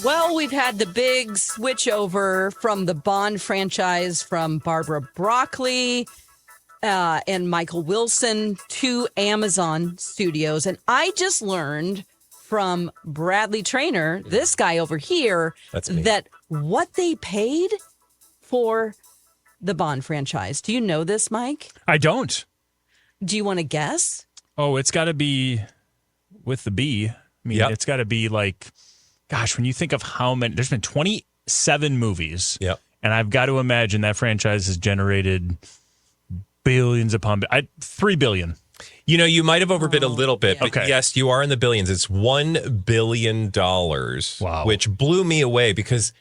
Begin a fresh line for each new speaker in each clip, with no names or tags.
Well, we've had the big switch over from the Bond franchise from Barbara Broccoli and Michael Wilson to Amazon Studios. And I just learned from Bradley Traynor, this guy over here, that what they paid for the Bond franchise. Do you know this, Mike?
I don't.
Do you want to guess?
Oh, it's got to be with the B. I mean, It's got to be like, gosh, when you think of how many, there's been 27 movies.
Yep.
And I've got to imagine that franchise has generated billions upon, 3 billion.
You know, you might have overbid a little bit, but
Okay.
yes, you are in the billions. It's $1 billion,
Wow.
which blew me away because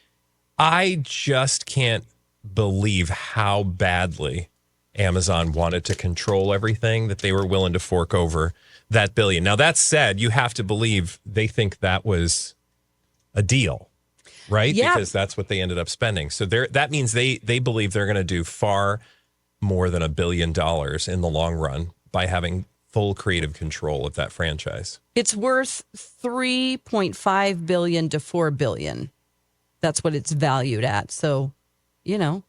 I just can't believe how badly Amazon wanted to control everything that they were willing to fork over that billion. Now, that said, you have to believe they think that was a deal, right?
Yeah.
Because that's what they ended up spending. So that means they believe they're going to do far more than $1 billion in the long run by having full creative control of that franchise.
It's worth $3.5 billion to $4 billion. That's what it's valued at. So, you know.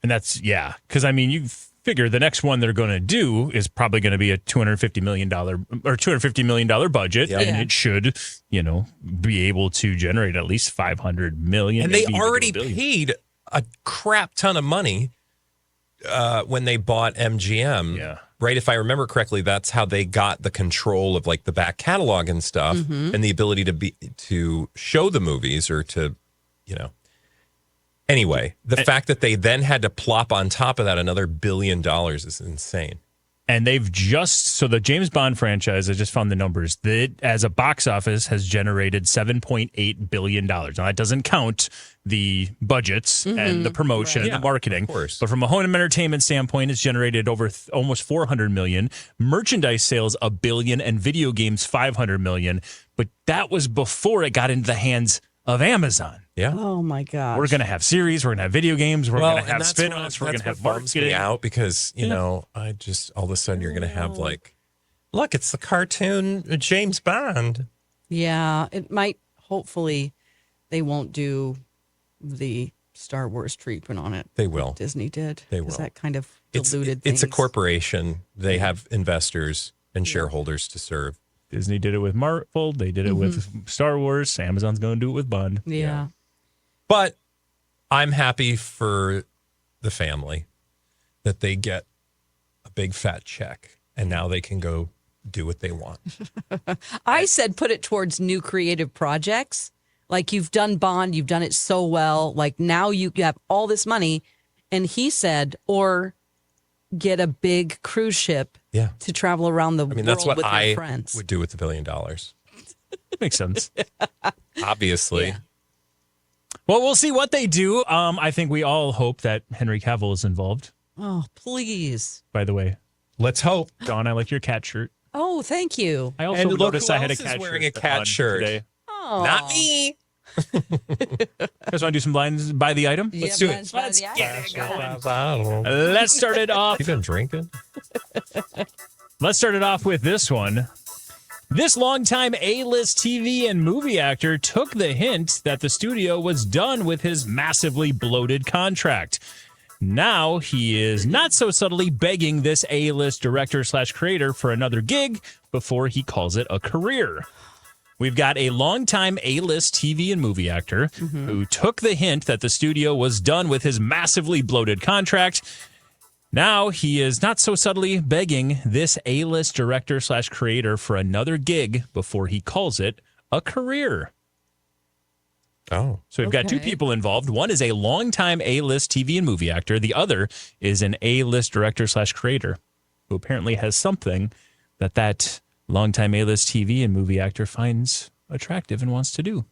And that's, because I mean, you figure the next one they're going to do is probably going to be a $250 million budget.
Yeah.
And it should, be able to generate at least 500 million.
And they
maybe even
already
$1 billion.
paid a crap ton of money when they bought MGM.
Yeah.
Right? If I remember correctly, that's how they got the control of like the back catalog and stuff and the ability to show the movies or to, Anyway, the fact that they then had to plop on top of that another $1 billion is insane.
And they've so the James Bond franchise, I just found the numbers, that as a box office has generated $7.8 billion. Now, that doesn't count the budgets and the promotion and the marketing.
Of course.
But from a home entertainment standpoint, it's generated over almost $400 million. Merchandise sales, $1 billion, and video games, $500 million. But that was before it got into the hands of Amazon.
Yeah.
Oh, my gosh.
We're going to have series. We're going to have video games. We're going to have spin-offs. We're going to have
bums me
marketing.
out because, I just, all of a sudden you're going to have like, look, it's the cartoon James Bond.
Yeah, it might. Hopefully, they won't do the Star Wars treatment on it.
They will.
Like Disney did.
They will.
That kind of
It's
diluted
a
things.
corporation. They have investors and shareholders to serve.
Disney did it with Marvel. They did it with Star Wars. Amazon's going to do it with Bond.
Yeah.
But I'm happy for the family that they get a big fat check and now they can go do what they want.
I said put it towards new creative projects. Like you've done Bond, you've done it so well. Like now you have all this money. And he said, or get a big cruise ship to travel around the world
That's what
with your
I
friends.
would do with $1 billion.
Makes sense.
Obviously.
Yeah.
Well, we'll see what they do. I think we all hope that Henry Cavill is involved.
Oh, please.
By the way,
Let's hope.
Dawn, I like your cat shirt.
Oh, thank you.
I also
And look
noticed
who
I had a
else is
cat
wearing
shirt
a cat
on
shirt.
today.
Oh.
Not me.
You guys want to do some lines by the item?
Yeah,
Let's do it.
mine's by the
Let's start it off.
You been drinking?
Let's start it off with this one. This longtime A-list TV and movie actor took the hint that the studio was done with his massively bloated contract. Now he is not so subtly begging this A-list director/creator for another gig before he calls it a career. We've got a longtime A-list TV and movie actor who took the hint that the studio was done with his massively bloated contract. Now he is not so subtly begging this A-list director/creator for another gig before he calls it a career.
Oh.
So we've got two people involved. One is a longtime A-list TV and movie actor. The other is an A-list director/creator who apparently has something that longtime A-list TV and movie actor finds attractive and wants to do.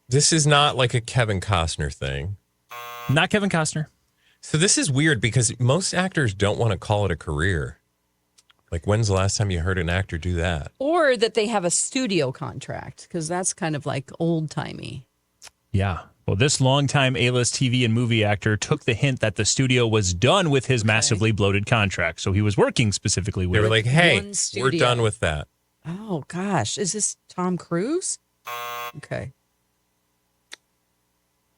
This is not like a Kevin Costner thing.
Not Kevin Costner.
So this is weird because most actors don't want to call it a career. Like, when's the last time you heard an actor do that?
Or that they have a studio contract, because that's kind of like old-timey.
Yeah. Well, this longtime A-list TV and movie actor took the hint that the studio was done with his massively bloated contract. So he was working specifically with
They were like, hey,
one
we're
studio.
done with that.
Oh, gosh. Is this Tom Cruise? Okay.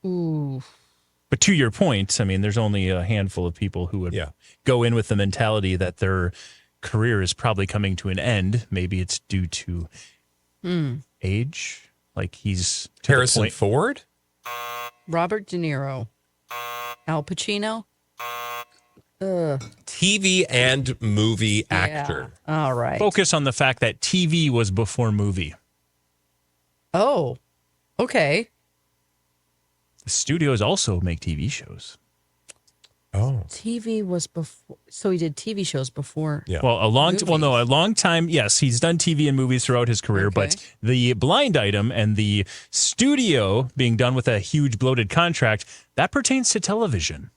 Ooh.
But to your point, I mean, there's only a handful of people who would go in with the mentality that their career is probably coming to an end. Maybe it's due to age. Like he's to
Harrison Ford?
Robert De Niro. Al Pacino.
TV and movie actor.
All right.
Focus on the fact that TV was before movie.
Oh, okay.
The studios also make TV shows.
Oh.
TV was before. So he did TV shows before.
Yeah.
Well, a long time. Yes, he's done TV and movies throughout his career, but the blind item and the studio being done with a huge bloated contract, that pertains to television.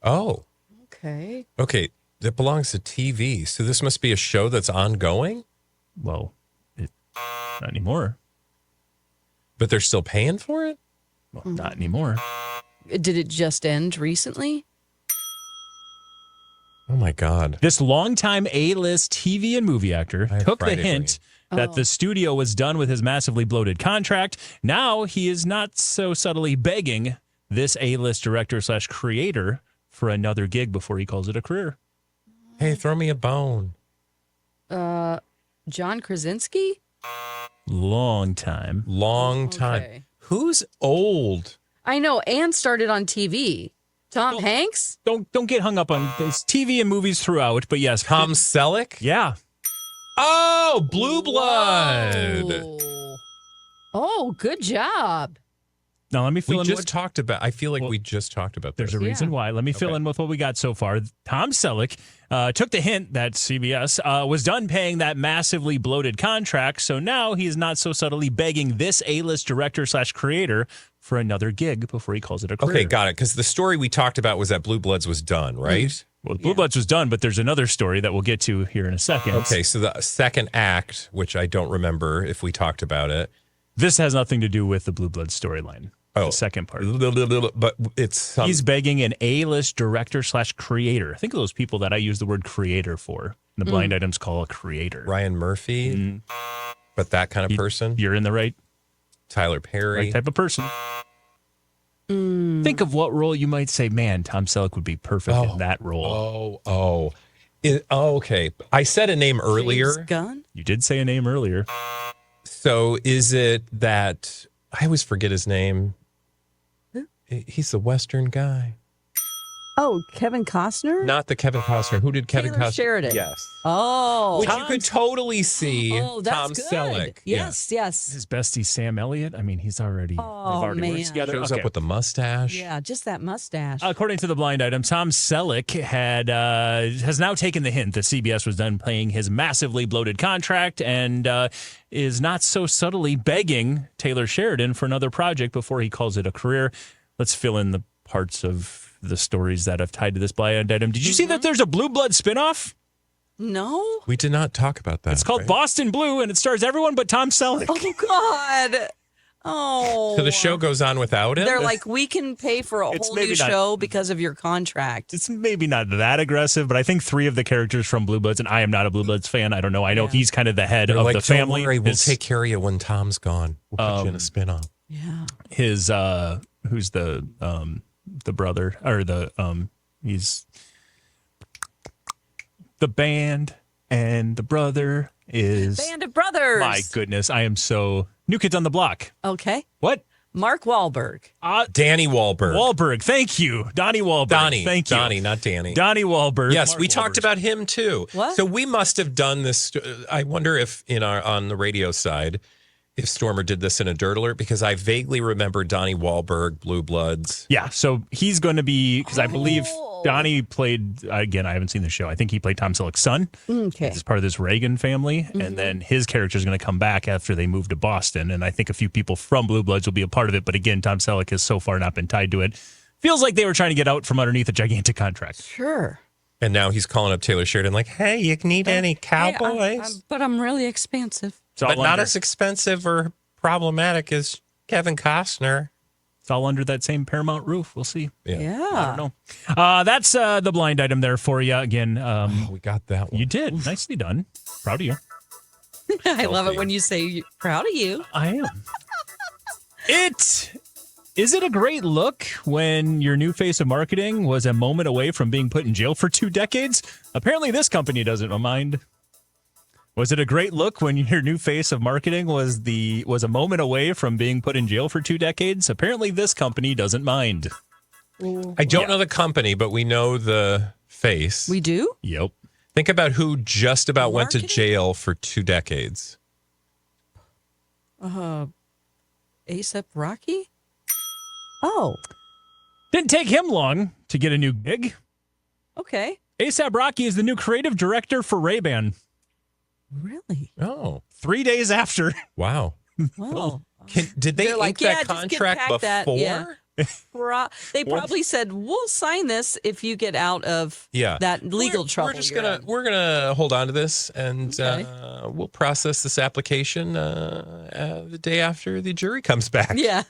Oh.
Okay.
Okay. That belongs to TV. So this must be a show that's ongoing?
Well, not anymore.
But they're still paying for it?
Well, not anymore.
Did it just end recently?
Oh, my God.
This longtime A-list TV and movie actor took the hint that the studio was done with his massively bloated contract. Now he is not so subtly begging this A-list director/creator for another gig before he calls it a career.
Hey, throw me a bone.
John Krasinski?
Long time.
Long time.
Okay.
Who's old?
I know, and started on TV. Tom Hanks?
Don't get hung up on this TV and movies throughout, but yes.
Tom Selleck?
Yeah.
Oh, Blue Blood.
Whoa. Oh, good job.
Now let me fill
We
in
just
what
talked about, I feel like we just talked about this.
There's a reason why. Let me fill in with what we got so far. Tom Selleck took the hint that CBS was done paying that massively bloated contract, so now he is not so subtly begging this A-list director/creator for another gig before he calls it a career.
Okay, got it. Because the story we talked about was that Blue Bloods was done, right?
Well, Blue Bloods was done, but there's another story that we'll get to here in a second.
Okay, so the second act, which I don't remember if we talked about it.
This has nothing to do with the Blue Bloods storyline.
Oh.
The second part.
But it's
He's begging an A-list director/creator. Think of those people that I use the word creator for. The blind items call a creator.
Ryan Murphy, but that kind of person.
You're in the right
Tyler Perry.
type of person. Think of what role you might say, man, Tom Selleck would be perfect in that role.
Okay. I said a name earlier.
James Gunn?
You did say a name earlier.
So is it that I always forget his name? He's the Western guy.
Oh, Kevin Costner?
Not the Kevin Costner. Who did Kevin
Taylor
Costner?
Sheridan.
Yes.
Oh.
Which you could totally see
Oh, that's
Tom
good.
Selleck.
Yes, yes.
His bestie, Sam Elliott. I mean, he's already, they've already
man.
worked together.
Shows
Okay.
up with the mustache.
Yeah, just that mustache.
According to the blind item, Tom Selleck has now taken the hint that CBS was done paying his massively bloated contract and is not so subtly begging Taylor Sheridan for another project before he calls it a career. Let's fill in the parts of the stories that I've tied to this blind item. Did you see that there's a Blue Blood spinoff?
No?
We did not talk about that.
It's called
right?
Boston Blue, and it stars everyone but Tom Selleck.
Oh, God. Oh.
So the show goes on without him?
They're like, we can pay for a
It's
whole
maybe
new
not-
show because of your contract.
It's maybe not that aggressive, but I think 3 of the characters from Blue Bloods, and I am not a Blue Bloods fan. I don't know. I know he's kind of the head
They're
of
like,
the family.
Don't worry, we'll
His-
take care of you when Tom's gone. We'll put you in a spinoff.
Yeah.
his who's the brother or he's the band and the brother is
Band of Brothers.
my goodness, I am so New Kids on the Block.
Okay.
What?
Mark Wahlberg.
Danny Wahlberg.
Wahlberg, thank you. Donnie Wahlberg.
Donnie.
Thank you.
Donnie, not Danny.
Donnie Wahlberg.
Yes,
Mark
we talked
Wahlberg.
about him too.
What?
So we must have done this. I wonder if on the radio side, if Stormer did this in a Dirt Alert, because I vaguely remember Donnie Wahlberg, Blue Bloods.
Yeah, so he's going to be, because I believe Donnie played, again, I haven't seen the show. I think he played Tom Selleck's son.
Okay.
As part of this Reagan family. And then his character is going to come back after they move to Boston. And I think a few people from Blue Bloods will be a part of it. But again, Tom Selleck has so far not been tied to it. Feels like they were trying to get out from underneath a gigantic contract.
Sure.
And now he's calling up Taylor Sheridan like, hey, you need any cowboys?
Hey, but I'm really expensive.
It's all
but not
under,
as expensive or problematic as Kevin Costner.
it's all under that same Paramount roof. We'll see.
Yeah.
I don't know. That's the blind item there for you. Again,
We got that one.
you did. Nicely done. Proud of you.
I love it when you say proud of you.
I am. Is it a great look when your new face of marketing was a moment away from being put in jail for 2 decades? Apparently this company doesn't mind. Was it a great look when your new face of marketing was a moment away from being put in jail for 2 decades? Apparently this company doesn't mind.
I don't know the company, but we know the face.
We do?
Yep.
Think about who just about went to
Marketing?
jail for 2 decades.
A$AP Rocky? Oh,
Didn't take him long to get a new gig.
okay.
A$AP Rocky is the new creative director for Ray-Ban.
Really?
Oh,
3 days after.
wow.
Well,
Did they
They're
ink
like,
that
yeah, just get
contract
back that,
before?
yeah. They probably said, we'll sign this if you get out of that legal trouble.
We're gonna hold on to this, and
Okay.
we'll process this application the day after the jury comes back.
Yeah.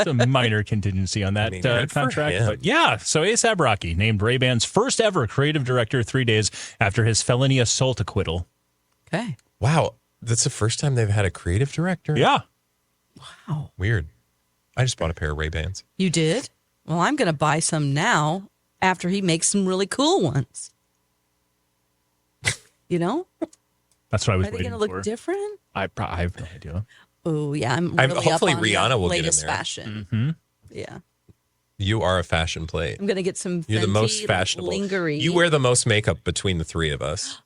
Some minor contingency on that
good for
contract.
him.
But yeah, so A$AP Rocky named Ray-Ban's first ever creative director 3 days after his felony assault acquittal.
Okay.
Wow, that's the first time they've had a creative director.
Yeah.
Wow.
Weird. I just bought a pair of Ray-Bans.
You did? Well, I'm going to buy some now after he makes some really cool ones. You know?
That's what I was
Are they
waiting
going to look
for.
different?
I have no idea.
Oh, yeah. I'm really
hopefully
up on
Rihanna
the
will get in
latest
there.
fashion.
Mm-hmm.
Yeah.
You are a fashion plate.
I'm going to get some
You're the
Fenty
most fashionable.
lingerie.
You wear the most makeup between the three of us.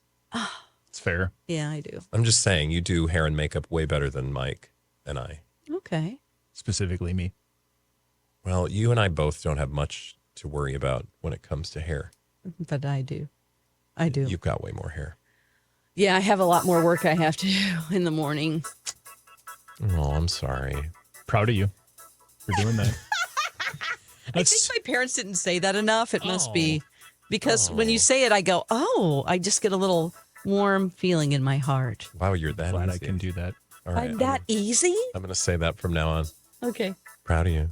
It's fair.
Yeah, I do.
I'm just saying, you do hair and makeup way better than Mike and I.
Okay.
Specifically me.
Well, you and I both don't have much to worry about when it comes to hair.
But I do. I do.
You've got way more hair.
Yeah, I have a lot more work I have to do in the morning.
Oh, I'm sorry.
Proud of you for doing that.
I think my parents didn't say that enough. It must be because when you say it, I go, oh, I just get a little warm feeling in my heart.
Wow, you're that
Glad
easy.
I can do that.
All right,
I'm that easy?
I'm going to say that from now on.
Okay.
Proud of you.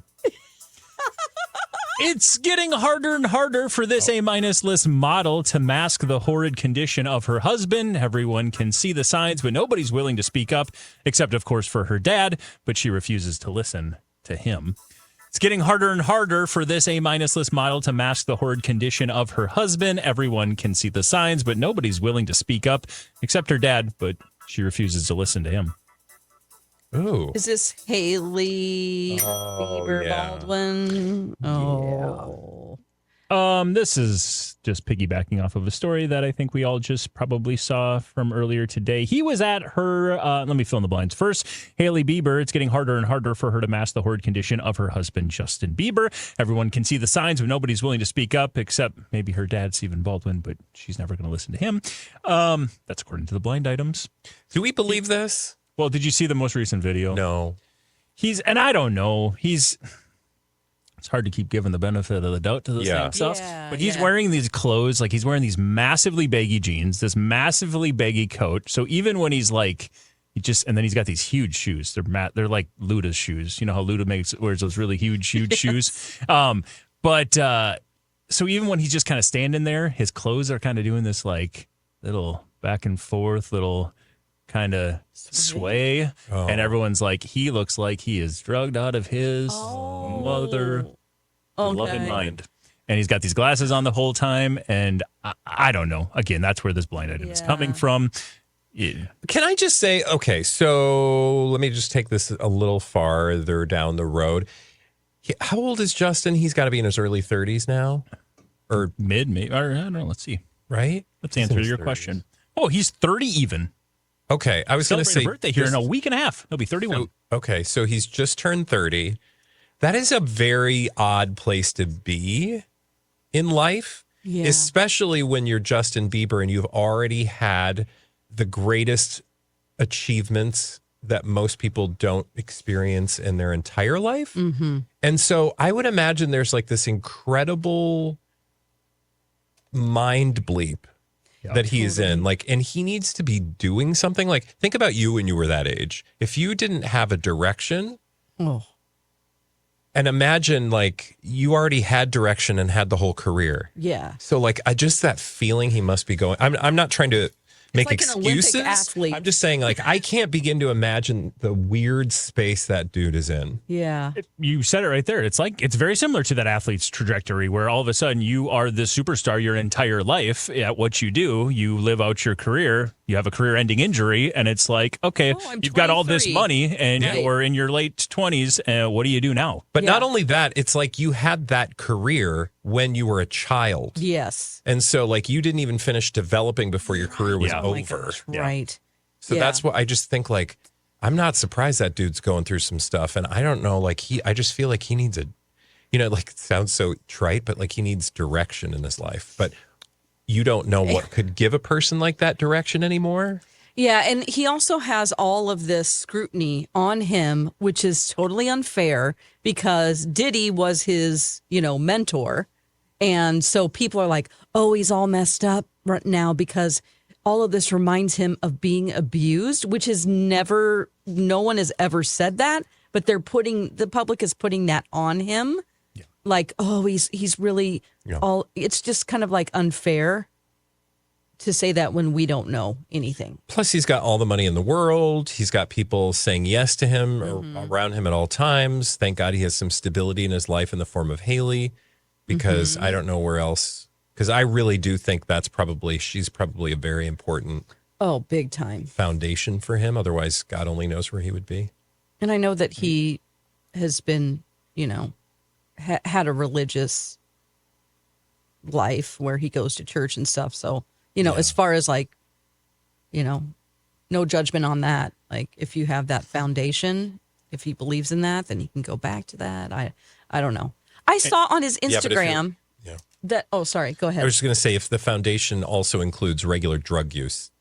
It's getting harder and harder for this A-minus list model to mask the horrid condition of her husband. Everyone can see the signs, but nobody's willing to speak up, except, of course, for her dad, but she refuses to listen to him. It's getting harder and harder for this A-minus list model to mask the horrid condition of her husband. Everyone can see the signs, but nobody's willing to speak up, except her dad, but she refuses to listen to him.
Ooh.
Is this Haley Bieber
yeah.
Baldwin? Oh.
This is just piggybacking off of a story that I think we all just probably saw from earlier today. He was at her, let me fill in the blinds. First, Haley Bieber, it's getting harder and harder for her to mask the horrid condition of her husband, Justin Bieber. Everyone can see the signs, but nobody's willing to speak up, except maybe her dad, Stephen Baldwin, but she's never going to listen to him. That's according to the blind items.
Do we believe this?
Well, did you see the most recent video?
No.
And I don't know, it's hard to keep giving the benefit of the doubt to the same stuff.
Yeah,
But he's wearing these clothes, like he's wearing these massively baggy jeans, this massively baggy coat. So even when he's like, and then he's got these huge shoes. They're like Luda's shoes. You know how Luda wears those really huge shoes. So even when he's just kind of standing there, his clothes are kind of doing this like little back and forth, little kind of sway. And everyone's like, he looks like he is drugged out of his mother loving mind. And he's got these glasses on the whole time. And I don't know. Again, that's where this blind item is coming from. Yeah.
Can I just say, okay, so let me just take this a little farther down the road. How old is Justin? He's got to be in his early 30s now? Or
Mid, maybe. Or, I don't know. Let's see.
right?
Let's answer your question. Oh, he's 30 even.
Okay, I was going to say
birthday here in a week and a half. He'll be 31.
Okay, so he's just turned 30. That is a very odd place to be in life, especially when you're Justin Bieber and you've already had the greatest achievements that most people don't experience in their entire life. Mm-hmm. And so I would imagine there's like this incredible mind bleep that he's in, like, and he needs to be doing something. Like, think about you when you were that age. If you didn't have a direction, and imagine like you already had direction and had the whole career.
Yeah.
So like, I just that feeling he must be going. I'm not trying to make
like an Olympic
excuses.
athlete.
I'm just saying, like, I can't begin to imagine the weird space that dude is in.
Yeah.
You said it right there. It's very similar to that athlete's trajectory where all of a sudden you are the superstar your entire life at what you do. You live out your career. You have a career-ending injury, and it's like, okay,
I'm
you've got all this
23.
money, and
Right.
you're in your late 20s. What do you do now?
But
Yeah.
not only that, it's like you had that career when you were a child.
Yes.
And so, like, you didn't even finish developing before your career was
Yeah.
Oh my
over.
gosh,
Yeah.
right.
So that's what I just think, like, I'm not surprised that dude's going through some stuff. And I don't know, like, I just feel like he needs like, it sounds so trite, but like he needs direction in his life. But you don't know what could give a person like that direction anymore.
Yeah, and he also has all of this scrutiny on him, which is totally unfair because Diddy was his, mentor. And so people are like, oh, he's all messed up right now because all of this reminds him of being abused, which is no one has ever said that, but the public is putting that on him.
Yeah.
Like, oh, he's really it's just kind of like unfair to say that when we don't know anything.
Plus, he's got all the money in the world. He's got people saying yes to him or around him at all times. Thank God he has some stability in his life in the form of Haley, because I don't know where else. Because I really do think she's probably a very important
Big time.
foundation for him. Otherwise, God only knows where he would be.
And I know that he has been, had a religious life where he goes to church and stuff. So, as far as like, no judgment on that. Like if you have that foundation, if he believes in that, then he can go back to that. I don't know. I saw on his Instagram that, sorry, go ahead.
I was just going to say, if the foundation also includes regular drug use,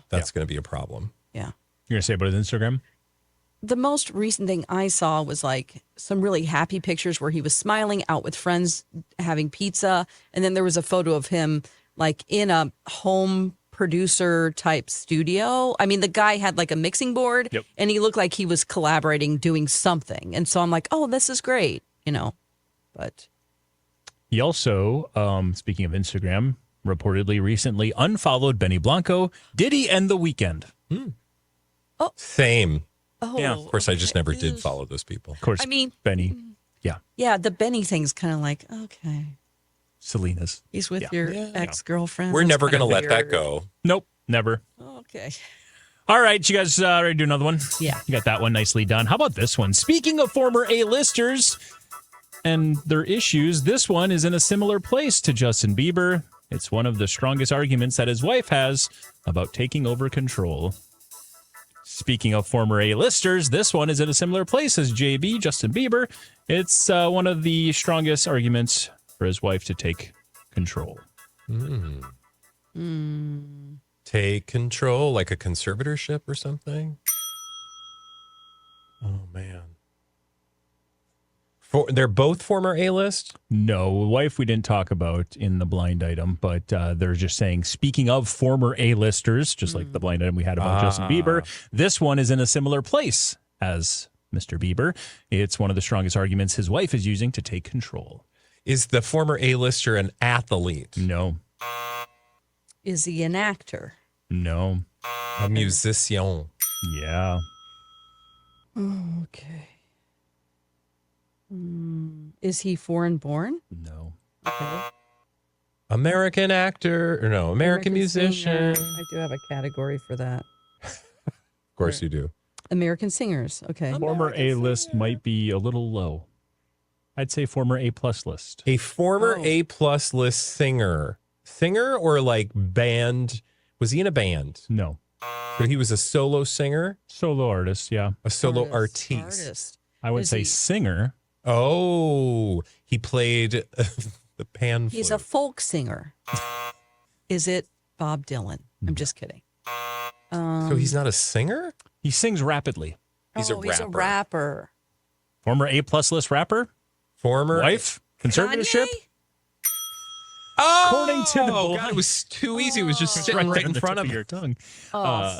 that's going to be a problem.
Yeah.
You're going to say about his Instagram?
The most recent thing I saw was like some really happy pictures where he was smiling out with friends having pizza. And then there was a photo of him like in a home producer type studio. I mean, the guy had like a mixing board and he looked like he was collaborating, doing something. And so I'm like, oh, this is great, but.
He also, speaking of Instagram, reportedly recently unfollowed Benny Blanco, Diddy, and The Weeknd.
Same.
Oh,
Yeah.
Of course, I just never did follow those people.
Of course,
I mean,
Benny.
Yeah, the Benny thing's kind of like, okay.
Selena's.
He's with your ex-girlfriend.
We're
That's
never going to
kinda
let that
weird.
go.
Nope, never.
Okay.
All right, you guys ready to do another one?
Yeah.
You got that one nicely done. How about this one? Speaking of former A-listers and their issues, this one is in a similar place to Justin Bieber. It's one of the strongest arguments that his wife has about taking over control. Speaking of former A-listers, this one is in a similar place as JB, Justin Bieber. It's one of the strongest arguments for his wife to take control.
Take control, like a conservatorship or something. Oh, man. They're both former A-list?
No, wife we didn't talk about in the blind item, but they're just saying, speaking of former A-listers, just like the blind item we had about Justin Bieber, this one is in a similar place as Mr. Bieber. It's one of the strongest arguments his wife is using to take control.
Is the former A-lister an athlete?
No.
Is he an actor?
No.
A musician?
Yeah.
Okay. Is he foreign born?
No.
Okay.
American actor? Or no, American musician?
singer. I do have a category for that.
Of course you do.
American singers. Okay.
Former A-list might be a little low. I'd say former A-plus list.
A former
Oh.
A-plus list singer. Singer or like band? Was he in a band?
No.
So he was a solo singer?
Solo artist, yeah.
A solo artiste?
I would
Is
say
he-
singer.
Oh, he played the pan flute.
He's a folk singer. Is it Bob Dylan? I'm just kidding.
So he's not a singer?
He sings rapidly.
He's a
He's a
rapper.
rapper.
Former A-plus list rapper.
Former
Wife. Conservatorship.
Kanye?
According to the
God, it was too easy. It was just sitting right in front of
your tongue.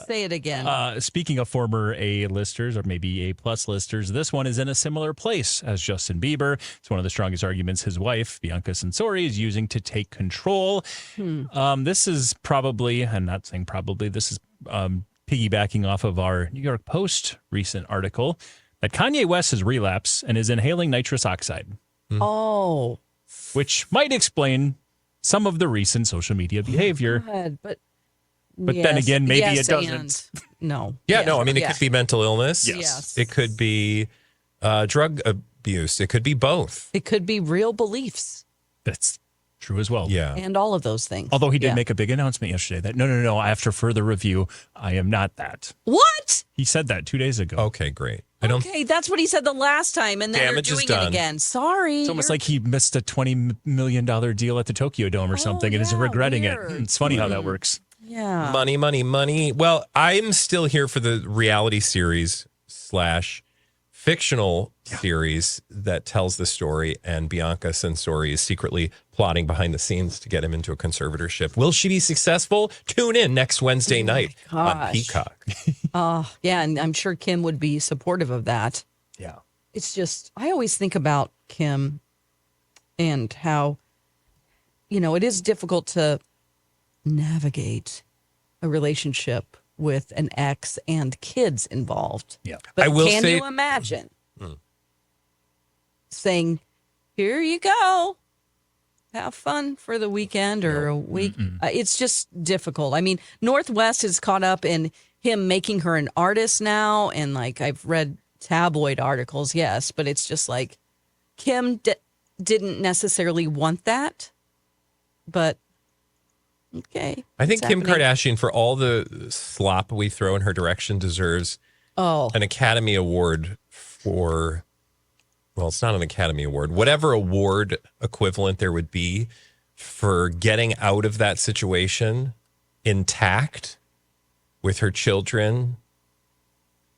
Say it again.
Speaking of former A-listers or maybe A-plus listers, this one is in a similar place as Justin Bieber. It's one of the strongest arguments his wife, Bianca Censori, is using to take control. This is probably, I'm not saying probably, this is piggybacking off of our New York Post recent article that Kanye West has relapsed and is inhaling nitrous oxide,
Oh,
which might explain some of the recent social media behavior.
God, but
then again, maybe
yes,
it doesn't.
and no.
Yeah, no, I mean, it could be mental illness.
Yes.
It could be drug abuse. It could be both.
It could be real beliefs
That's true as well.
Yeah.
and all of those things.
Although he did
Yeah.
make a big announcement yesterday that no, after further review, I am not that.
What?
He said that 2 days ago.
Okay, great. I don't.
Okay, that's what he said the last time, and then
Damage
you're
is
doing it
done.
again. Sorry.
It's almost like he missed a $20 million deal at the Tokyo Dome or something and is
yeah,
regretting
weird.
it. It's funny how that works.
yeah.
Money, money, money. Well, I'm still here for the reality series / fictional series that tells the story, and Bianca Censori is secretly plotting behind the scenes to get him into a conservatorship. Will she be successful? Tune in next Wednesday night on
gosh.
Peacock.
Yeah, and I'm sure Kim would be supportive of that.
Yeah.
It's just, I always think about Kim and how, it is difficult to navigate a relationship with an ex and kids involved.
Yeah.
But
I will
can
say-
you imagine saying, here you go, have fun for the weekend or a week? It's just difficult. I mean, Northwest is caught up in him making her an artist now. And like, I've read tabloid articles, yes, but it's just like Kim didn't necessarily want that. But okay.
I think
it's
Kim
happening.
Kardashian, for all the slop we throw in her direction, deserves an Academy Award for, well, it's not an Academy Award, whatever award equivalent there would be for getting out of that situation intact with her children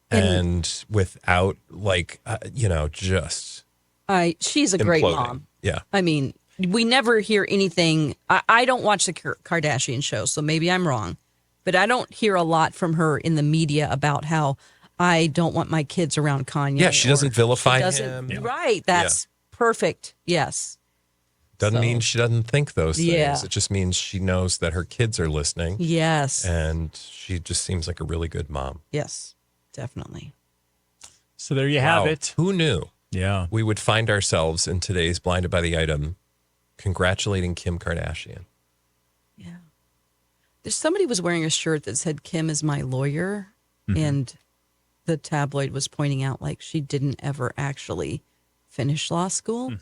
and without, just
She's a great
imploding.
mom.
Yeah.
I mean, we never hear anything. I don't watch the Kardashian show, so maybe I'm wrong, but I don't hear a lot from her in the media about how I don't want my kids around Kanye.
Yeah, she doesn't
or
vilify
she doesn't-
him.
Right. That's perfect. Yes.
Doesn't
So-
mean she doesn't think those things.
Yeah.
It just means she knows that her kids are listening.
Yes.
And she just seems like a really good mom.
Yes. Definitely.
So there you have
Wow.
it.
Who knew
Yeah.
we would find ourselves in today's Blinded by the Item congratulating Kim Kardashian?
Yeah. There's somebody was wearing a shirt that said Kim is my lawyer, and the tabloid was pointing out like she didn't ever actually finish law school.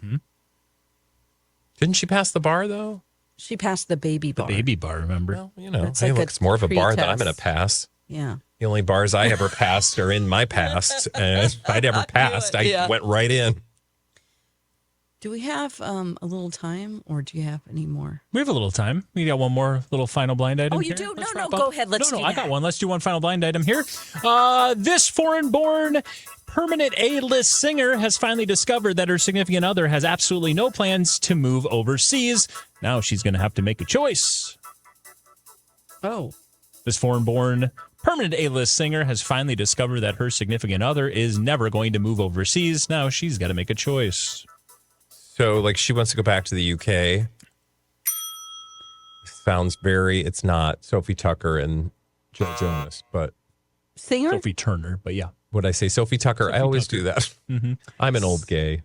Didn't she pass the bar, though?
She passed the baby bar.
Baby bar, remember?
Well,
It's
hey,
like
look,
a
it's more of a bar that I'm going to
pre-test.
pass.
Yeah.
The only bars I ever passed are in my past. And if I never passed, I went right in.
Do we have a little time, or do you have any more?
We have a little time. We got one more little final blind item.
Oh, you
here.
do?
Let's
No,
wrap
go
up.
ahead. Let's
No,
do
I got
that.
one. Let's do one final blind item here. This foreign-born permanent A-list singer has finally discovered that her significant other has absolutely no plans to move overseas. Now she's going to have to make a choice.
Oh.
This foreign-born permanent A-list singer has finally discovered that her significant other is never going to move overseas. Now she's got to make a choice.
So, like, she wants to go back to the UK. Sounds it's not Sophie Tucker and Joe Jonas, but
Singer?
Sophie Turner, but yeah.
would I say Sophie Tucker? I always do that. I'm an old gay.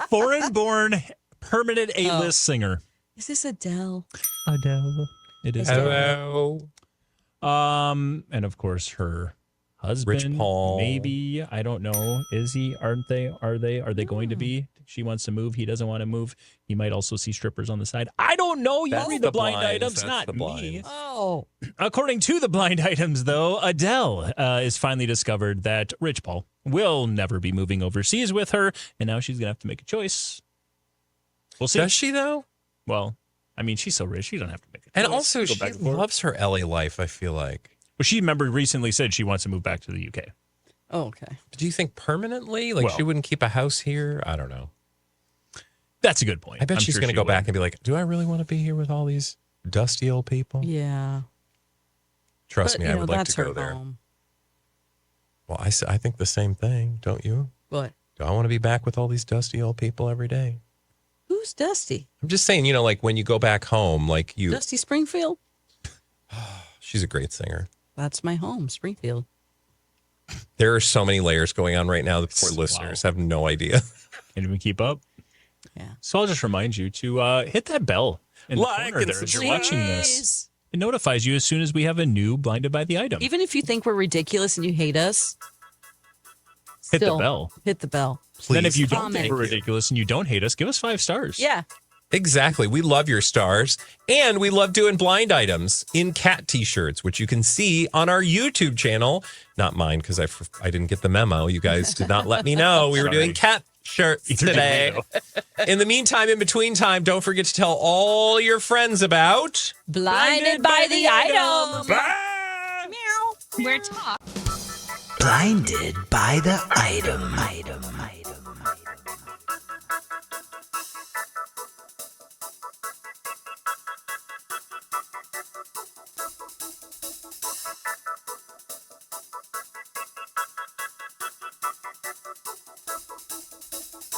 Foreign-born permanent A-list singer.
Is this Adele?
Adele. It is.
Hello.
And of course her husband.
Rich Paul.
Maybe. I don't know. Is he? Aren't they? Are they going to be? She wants to move. He doesn't want to move. He might also see strippers on the side. I don't know. You
That's
read the
the
blind
blinds.
items,
That's
not
the
me.
blinds.
Oh.
According to the blind items, though, Adele is finally discovered that Rich Paul will never be moving overseas with her, and now she's gonna have to make a choice. We'll see.
Does she, though?
Well, I mean, she's so rich, she doesn't have to make a choice.
And also,
Go
she
back and forth.
loves her LA life, I feel like.
Well, she recently said she wants to move back to the UK.
Oh, okay.
Do you think permanently? Like,
Well-
she wouldn't keep a house here? I don't know.
That's a good point.
I bet
I'm
she's
sure
going to
she
go
would.
back and be like, do I really want to be here with all these dusty old people?
Yeah.
Trust
But,
me,
you
I
know,
would like
that's
to go
her
there.
home.
Well, I think the same thing, don't you?
What?
Do I want to be back with all these dusty old people every day?
Who's Dusty?
I'm just saying, like when you go back home, like
Dusty Springfield?
she's a great singer.
That's my home, Springfield.
There are so many layers going on right now. The poor listeners have no idea.
Can't even keep up.
Yeah.
So I'll just remind you to hit that bell in the
Like
corner
and
there as you're watching this.
Please.
It notifies you as soon as we have a new Blinded by the Item.
Even if you think we're ridiculous and you hate us,
Hit the
still
bell.
Hit the bell.
Then if you
Please.
don't think we're ridiculous and you don't hate us, give us 5 stars.
Yeah.
Exactly. We love your stars. And we love doing blind items in cat t-shirts, which you can see on our YouTube channel. Not mine, because I didn't get the memo. You guys did not let me know. We were doing cat shirts today. In the meantime, in between time, don't forget to tell all your friends about
Blinded by the item.
Bye.
Meow.
We're talk.
Blinded by the item.